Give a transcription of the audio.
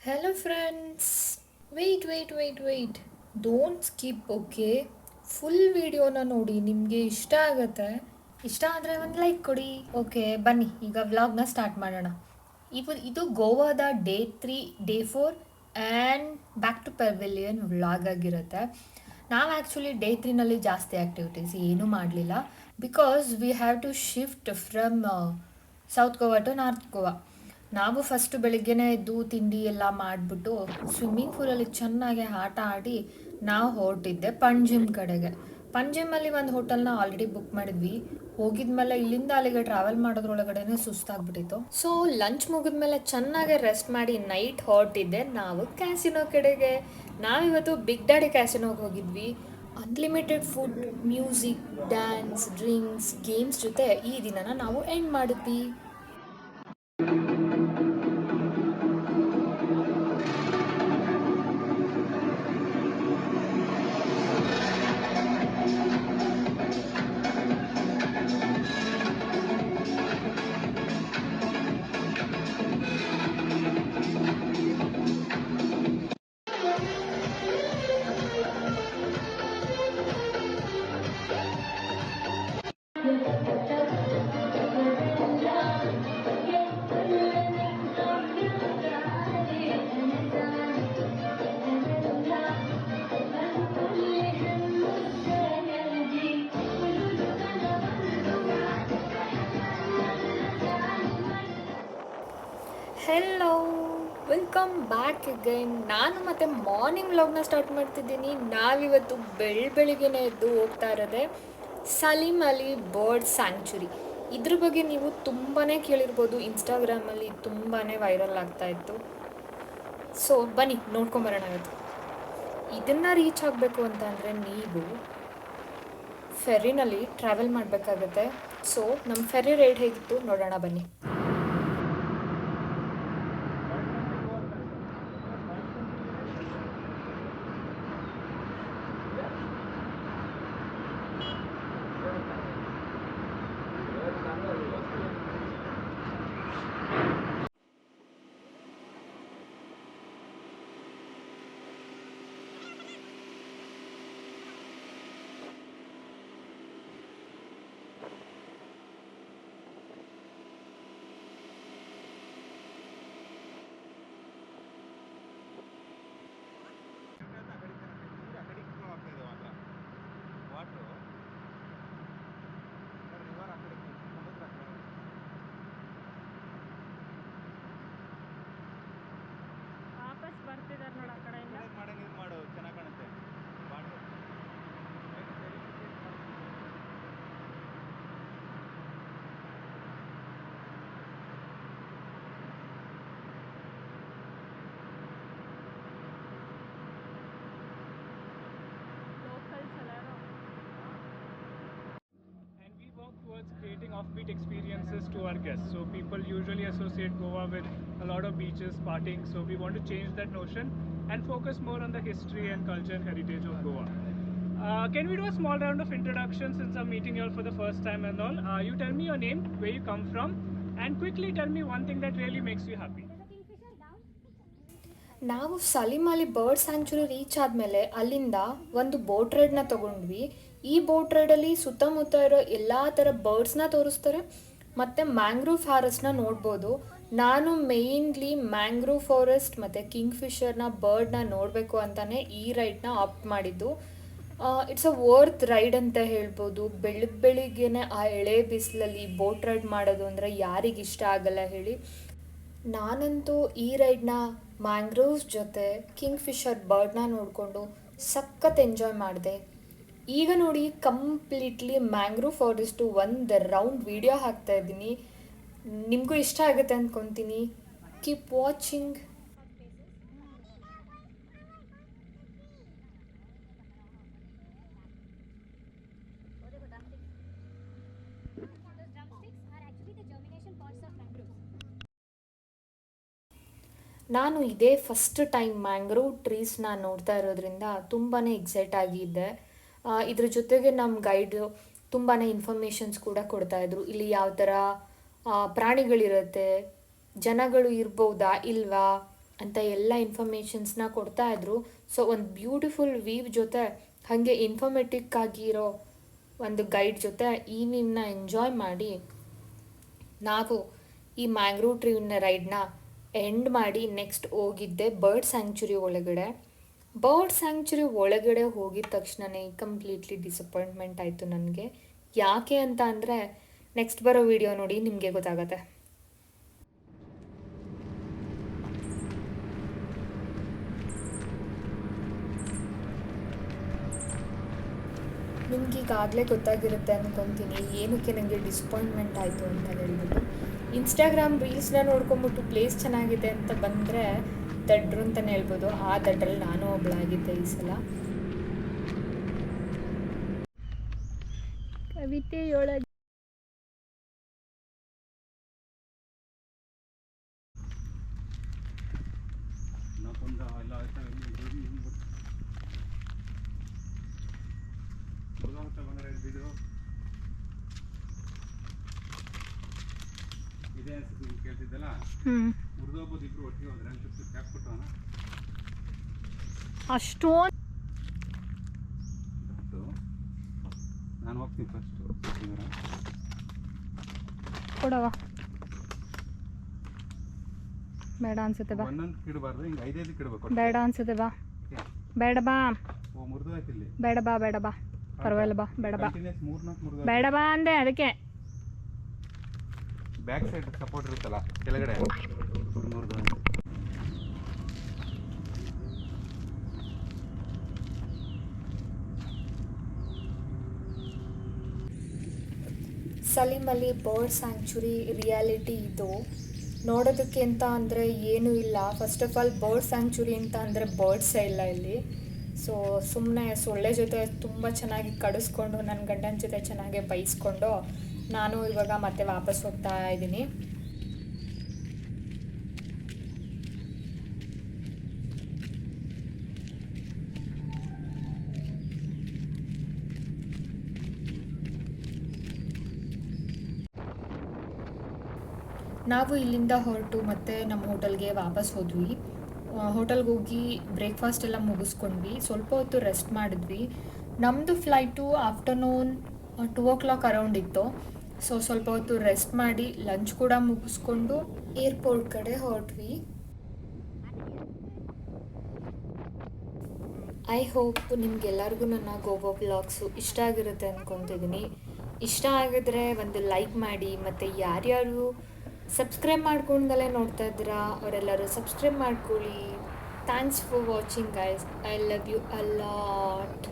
Hello, friends. Wait. Don't skip, okay? Full ವಿಡಿಯೋನ ನೋಡಿ ನಿಮಗೆ ಇಷ್ಟ ಆಗುತ್ತೆ. ಇಷ್ಟ ಆದರೆ ಒಂದು ಲೈಕ್ ಕೊಡಿ. ಓಕೆ, ಬನ್ನಿ ಈಗ ವ್ಲಾಗ್ನ ಸ್ಟಾರ್ಟ್ ಮಾಡೋಣ. ಇದು ಗೋವಾದ day 4 and back to pavilion vlog ಆಗಿರುತ್ತೆ. ನಾವು ಆ್ಯಕ್ಚುಲಿ ಡೇ 3ನಲ್ಲಿ ಜಾಸ್ತಿ ಆ್ಯಕ್ಟಿವಿಟೀಸ್ ಏನೂ ಮಾಡಲಿಲ್ಲ because we have to shift from south Goa to north Goa. ನಾವು ಫಸ್ಟು ಬೆಳಿಗ್ಗೆನೇ ಎದ್ದು ತಿಂಡಿ ಎಲ್ಲ ಮಾಡಿಬಿಟ್ಟು ಸ್ವಿಮ್ಮಿಂಗ್ ಪೂಲಲ್ಲಿ ಚೆನ್ನಾಗಿ ಆಟ ಆಡಿ ನಾವು ಹೊರಟಿದ್ದೆ ಪಂಜಿಮ್ ಕಡೆಗೆ. ಪಂಜಿಮಲ್ಲಿ ಒಂದು ಹೋಟೆಲ್ನ ಆಲ್ರೆಡಿ ಬುಕ್ ಮಾಡಿದ್ವಿ. ಹೋಗಿದ್ಮೇಲೆ ಇಲ್ಲಿಂದ ಅಲ್ಲಿಗೆ ಟ್ರಾವೆಲ್ ಮಾಡೋದ್ರೊಳಗಡೆನೆ ಸುಸ್ತಾಗ್ಬಿಟ್ಟಿತ್ತು. ಸೊ ಲಂಚ್ ಮುಗಿದ್ಮೇಲೆ ಚೆನ್ನಾಗಿ ರೆಸ್ಟ್ ಮಾಡಿ ನೈಟ್ ಹೊರಟಿದ್ದೆ ನಾವು ಕ್ಯಾಸಿನೋ ಕಡೆಗೆ. ನಾವಿವತ್ತು ಬಿಗ್ ಡ್ಯಾಡಿ ಕ್ಯಾಸಿನೋಗೆ ಹೋಗಿದ್ವಿ. Unlimited food, music, dance, drinks, games ಜೊತೆ ಈ ದಿನನ ನಾವು ಎಂಡ್ ಮಾಡಿದ್ವಿ. Hello, welcome back again. ನಾನು ಮತ್ತೆ ಮಾರ್ನಿಂಗ್ ವ್ಲಾಗ್ನ ಸ್ಟಾರ್ಟ್ ಮಾಡ್ತಿದ್ದೀನಿ. ನಾವಿವತ್ತು ಬೆಳಿಗ್ಗೆನೇ ಎದ್ದು ಹೋಗ್ತಾ ಇರೋದೆ ಸಲೀಮ್ ಅಲಿ ಬರ್ಡ್ ಸ್ಯಾಂಕ್ಚುರಿ. ಇದ್ರ ಬಗ್ಗೆ ನೀವು ತುಂಬಾ ಕೇಳಿರ್ಬೋದು, ಇನ್ಸ್ಟಾಗ್ರಾಮಲ್ಲಿ ತುಂಬಾ ವೈರಲ್ ಆಗ್ತಾ ಇತ್ತು. ಸೊ ಬನ್ನಿ ನೋಡ್ಕೊಂಬರೋಣ ಇವತ್ತು. ಇದನ್ನು ರೀಚ್ ಆಗಬೇಕು ಅಂತ ಅಂದರೆ ನೀವು ಫೆರಿನಲ್ಲಿ ಟ್ರಾವೆಲ್ ಮಾಡಬೇಕಾಗತ್ತೆ. ಸೊ ನಮ್ಮ ಫೆರಿ ರೈಡ್ ಹೇಗಿತ್ತು ನೋಡೋಣ ಬನ್ನಿ. ವಾಪಸ್ ಬರ್ತಿದ್ದಾರೆ ನೋಡಿ ಆ ಕಡೆಯಿಂದ. ಮಾಡು ಚೆನ್ನಾಗಿ ಕಾಣುತ್ತೆ. And we work towards creating offbeat experiences to our guests. So people usually associate Goa with a lot of beaches, partying. So we want to change that notion and focus more on the history and culture and heritage of Goa. Can we do a small round of introduction since I'm meeting you all for the first time and all? You tell me your name, where you come from, and quickly tell me one thing that really makes you happy. ನಾವು Salim Ali bird sanctuary reach ಆದಮೇಲೆ ಅಲ್ಲಿಂದ ಒಂದು boat ರೈಡ್ನ ತೊಗೊಂಡ್ವಿ. ಈ boat ರೈಡಲ್ಲಿ ಸುತ್ತಮುತ್ತ ಇರೋ ಎಲ್ಲ ಥರ ಬರ್ಡ್ಸ್ನ ತೋರಿಸ್ತಾರೆ ಮತ್ತು ಮ್ಯಾಂಗ್ರೋವ್ ಫಾರೆಸ್ಟ್ನ ನೋಡ್ಬೋದು. ನಾನು ಮೇಯ್ನ್ಲಿ ಮ್ಯಾಂಗ್ರೋವ್ ಫಾರೆಸ್ಟ್ ಮತ್ತು ಕಿಂಗ್ ಫಿಶರ್ನ ಬರ್ಡ್ನ ನೋಡಬೇಕು ಅಂತಲೇ ಈ ರೈಡ್ನ ಆಪ್ಟ್ ಮಾಡಿದ್ದು. ಇಟ್ಸ್ ಅ ವರ್ತ್ ರೈಡ್ ಅಂತ ಹೇಳ್ಬೋದು. ಬೆಳಿಗ್ಗೆನೆ ಆ ಎಳೆ ಬಿಸಿಲಲ್ಲಿ ಬೋಟ್ ರೈಡ್ ಮಾಡೋದು ಅಂದರೆ ಯಾರಿಗಿಷ್ಟ ಆಗಲ್ಲ ಹೇಳಿ. ನಾನಂತೂ ಈ ರೈಡ್ನ ಮ್ಯಾಂಗ್ರೋವ್ಸ್ ಜೊತೆ ಕಿಂಗ್ ಫಿಶರ್ ಬರ್ಡ್ನ ನೋಡಿಕೊಂಡು ಸಖತ್ ಎಂಜಾಯ್ ಮಾಡಿದೆ. ಈಗ ನೋಡಿ ಕಂಪ್ಲೀಟ್ಲಿ ಮ್ಯಾಂಗ್ರೋವ್ ಫಾರೆಸ್ಟು ಒಂದು ರೌಂಡ್ ವಿಡಿಯೋ ಹಾಕ್ತಾ ಇದ್ದೀನಿ. ನಿಮಗೂ ಇಷ್ಟ ಆಗುತ್ತೆ ಅಂದ್ಕೊತೀನಿ. Keep watching. ನಾನು ಇದೇ ಫಸ್ಟ್ ಟೈಮ್ ಮ್ಯಾಂಗ್ರೋವ್ ಟ್ರೀಸ್ನ ನೋಡ್ತಾ ಇರೋದ್ರಿಂದ ತುಂಬಾ ಎಕ್ಸೈಟ್ ಆಗಿದ್ದೆ. ಇದ್ರ ಜೊತೆಗೆ ನಮ್ಮ ಗೈಡು ತುಂಬಾ ಇನ್ಫಾರ್ಮೇಷನ್ಸ್ ಕೂಡ ಕೊಡ್ತಾಯಿದ್ರು. ಇಲ್ಲಿ ಯಾವ ಥರ ಪ್ರಾಣಿಗಳಿರುತ್ತೆ, ಜನಗಳು ಇರ್ಬೋದಾ ಇಲ್ವಾ, ಅಂತ ಎಲ್ಲ ಇನ್ಫಾರ್ಮೇಷನ್ಸ್ನ ಕೊಡ್ತಾಯಿದ್ರು. ಸೊ ಒಂದು ಬ್ಯೂಟಿಫುಲ್ ವೀವ್ ಜೊತೆ ಹಾಗೆ ಇನ್ಫಾರ್ಮೇಟಿಕ್ ಆಗಿರೋ ಒಂದು ಗೈಡ್ ಜೊತೆ ಈ ವೀವ್ನ ಎಂಜಾಯ್ ಮಾಡಿ ನಾವು ಈ ಮ್ಯಾಂಗ್ರೂವ್ ಟ್ರೀನ ರೈಡ್ನ ಎಂಡ್ ಮಾಡಿ ನೆಕ್ಸ್ಟ್ ಹೋಗಿದ್ದೆ ಬರ್ಡ್ ಸ್ಯಾಂಕ್ಚುರಿ ಒಳಗಡೆ. ಬರ್ಡ್ ಸ್ಯಾಂಕ್ಚುರಿ ಒಳಗಡೆ ಹೋಗಿದ ತಕ್ಷಣವೇ ಕಂಪ್ಲೀಟ್ಲಿ ಡಿಸಪಾಯಿಂಟ್ಮೆಂಟ್ ಆಯಿತು ನನಗೆ. ಯಾಕೆ ಅಂತ ಅಂದರೆ ನೆಕ್ಸ್ಟ್ ಬರೋ ವಿಡಿಯೋ ನೋಡಿ ನಿಮಗೆ ಗೊತ್ತಾಗತ್ತೆ. ನಿಮ್ಗೀಗಾಗಲೇ ಗೊತ್ತಾಗಿರುತ್ತೆ ಅಂದ್ಕೊತೀನಿ ಏನಕ್ಕೆ ನನಗೆ ಡಿಸಪಾಯಿಂಟ್ಮೆಂಟ್ ಆಯಿತು ಅಂತ ಹೇಳ್ಬಿಟ್ಟು. ಇನ್ಸ್ಟಾಗ್ರಾಮ್ ರೀಲ್ಸ್ನ ನೋಡ್ಕೊಂಬಿಟ್ಟು ಪ್ಲೇಸ್ ಚೆನ್ನಾಗಿದೆ ಅಂತ ಬಂದರೆ ದಡ್ರು ಅಂತಲೇ ಹೇಳ್ಬೋದು. ಆ ದಡ್ರಲ್ಲಿ ನಾನು ಒಬ್ಬಳಾಗಿದ್ದೆ ಈ ಸಲ. ಕವಿತೆಯೊಳಗೆ ಅಷ್ಟೊಂದು ನಾನು ಹೋಗ್ತೀನಿ ಫಸ್ಟ್ ಕೊಡವ ಬೇಡ ಅನ್ಸುತ್ತೆ ಬಾ. ಒಂದೊಂದು ಕಿಡಬಾರ್ದು, ಹಿಂಗೆ ಐದೈದು ಕಿಡಬೇಕು. ಬೇಡ ಅನ್ಸುತ್ತೆ ಬಾ. ಬೇಡ ಬಾ. ಓ ಮುರಿದು ಆಯ್ತು ಇಲ್ಲಿ. ಬೇಡ ಬಾ ಬೇಡ ಬಾ ಪರವಾಗಿಲ್ಲ ಬಾ. ಬೇಡ ಬಾ. ಕಂಟಿನ್ಯೂಸ್ 3-4 ಮುರಿದು. ಬೇಡ ಬಾ ಅಂದೆ ಅದಕ್ಕೆ. ಬ್ಯಾಕ್ ಸೈಡ್ ಸಪೋರ್ಟ್ ಇರುತ್ತಲ್ಲ ಕೆಳಗಡೆ ಮುರಿದು. Salim Ali bird sanctuary reality ಇದು. ನೋಡೋದಕ್ಕೆ ಅಂತ ಅಂದರೆ ಏನೂ ಇಲ್ಲ. First of all bird sanctuary ಅಂತ ಅಂದರೆ ಬರ್ಡ್ಸೇ ಇಲ್ಲ ಇಲ್ಲಿ. ಸೊ ಸುಮ್ಮನೆ ಸೊಳ್ಳೆ ಜೊತೆ ತುಂಬ ಚೆನ್ನಾಗಿ ಕಡಿಸ್ಕೊಂಡು ನನ್ನ ಗಂಡನ ಜೊತೆ ಚೆನ್ನಾಗಿ ಬೈಸ್ಕೊಂಡು ನಾನು ಇವಾಗ ಮತ್ತೆ ವಾಪಸ್ ಹೋಗ್ತಾ ಇದ್ದೀನಿ. ನಾವು ಇಲ್ಲಿಂದ ಹೊರಟು ಮತ್ತೆ ನಮ್ಮ ಹೋಟೆಲ್ಗೆ ವಾಪಸ್ ಹೋದ್ವಿ. ಹೋಟೆಲ್ಗೆ ಹೋಗಿ ಬ್ರೇಕ್ಫಾಸ್ಟ್ ಎಲ್ಲ ಮುಗಿಸ್ಕೊಂಡ್ವಿ. ಸ್ವಲ್ಪ ಹೊತ್ತು ರೆಸ್ಟ್ ಮಾಡಿದ್ವಿ. ನಮ್ಮದು ಫ್ಲೈಟು ಆಫ್ಟರ್ನೂನ್ 2 o'clock ಅರೌಂಡ್ ಇತ್ತು. ಸೊ ಸ್ವಲ್ಪ ಹೊತ್ತು ರೆಸ್ಟ್ ಮಾಡಿ ಲಂಚ್ ಕೂಡ ಮುಗಿಸ್ಕೊಂಡು ಏರ್ಪೋರ್ಟ್ ಕಡೆ ಹೊರಟ್ವಿ. ಐ ಹೋಪ್ ನಿಮ್ಗೆಲ್ಲರಿಗೂ ನನ್ನ ಗೋವಾ ವ್ಲಾಗ್ಸು ಇಷ್ಟ ಆಗಿರುತ್ತೆ ಅಂದ್ಕೊತಿದ್ದೀನಿ. ಇಷ್ಟ ಆಗಿದ್ರೆ ಒಂದು ಲೈಕ್ ಮಾಡಿ, ಮತ್ತು ಯಾರ್ಯಾರು ಸಬ್ಸ್ಕ್ರೈಬ್ ಮಾಡ್ಕೊಂಡಲ್ಲೇ ನೋಡ್ತಾ ಇದ್ದೀರಾ ಅವರೆಲ್ಲರೂ ಸಬ್ಸ್ಕ್ರೈಬ್ ಮಾಡ್ಕೊಳ್ಳಿ. Thanks for watching guys. I love you a lot.